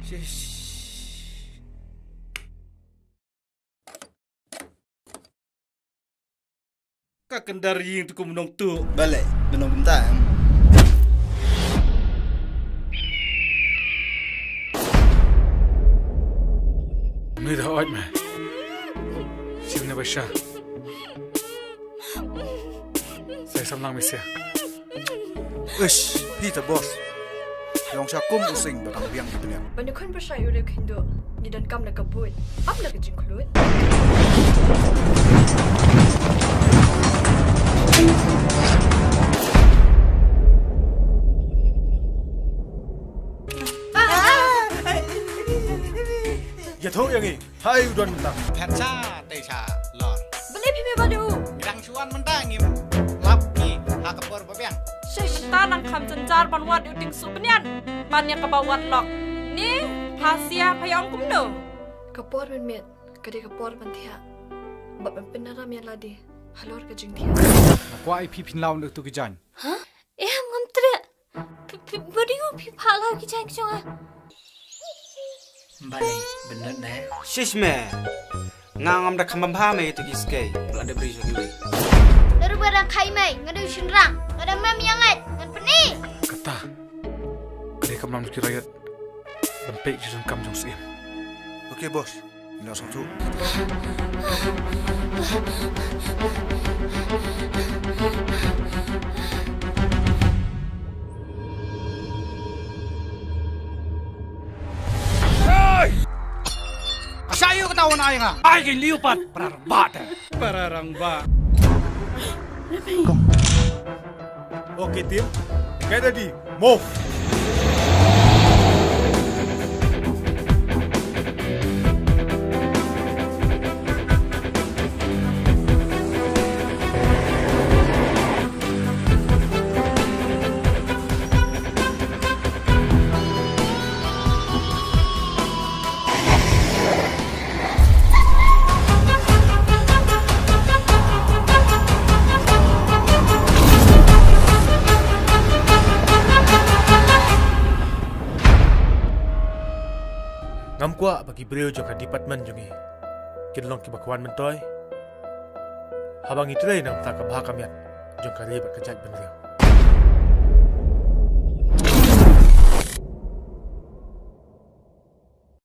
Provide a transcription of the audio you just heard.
Kak kendari yang tu menong tu. Balik, menong bentar. Mira hoy me. Sibna basha. Saya samlang misya. Peter boss. Yang syakum using batang biang di dunia. Banyak kan bersyukur dia kendo. Ni dan kam nak kabut. Apa nak kejeng keluar? Ya tahu yang ini. Hai udan mentang. แพทชาเตชาหลอด Beli pime badu. มีรังชวนมันได้งิมรับนี่หากระปวดบ่เบี้ยง Syaitan nang kam cencar ban wat uting subnian. Ban yang kebawat lok. Ni hasia payong kumdo. Kapor men met. Kadi kapor man thia. Bat man penaram yang ladi. Halor kejeng thia. Aku ai pi pin laun tu kijan. Hah? Ngam tre. Badiu pi phalau ki jang chong a. Balik bener dah. Shishme. Ngangam dah kambam paham itu kiske. Ada beri jadi. Daru barang khai mai, ngadu shinrang. Ngada mam yang ngat, ngan peni. Kata. Kali kam lam kirayat. Bempek jisung kam jong sim. Okey bos. Ina sang tu. Asayo ketahuan ayang ah. Ai ke liupat parbat. Pararang ba. Okey tim. Get ready. Move. Ngam kuat bagi beliau juga departmen jungi. Kinlong kibakwan mentoy. Habang itu nang tak kebahak kamiat. Jong kali berkejat beliau.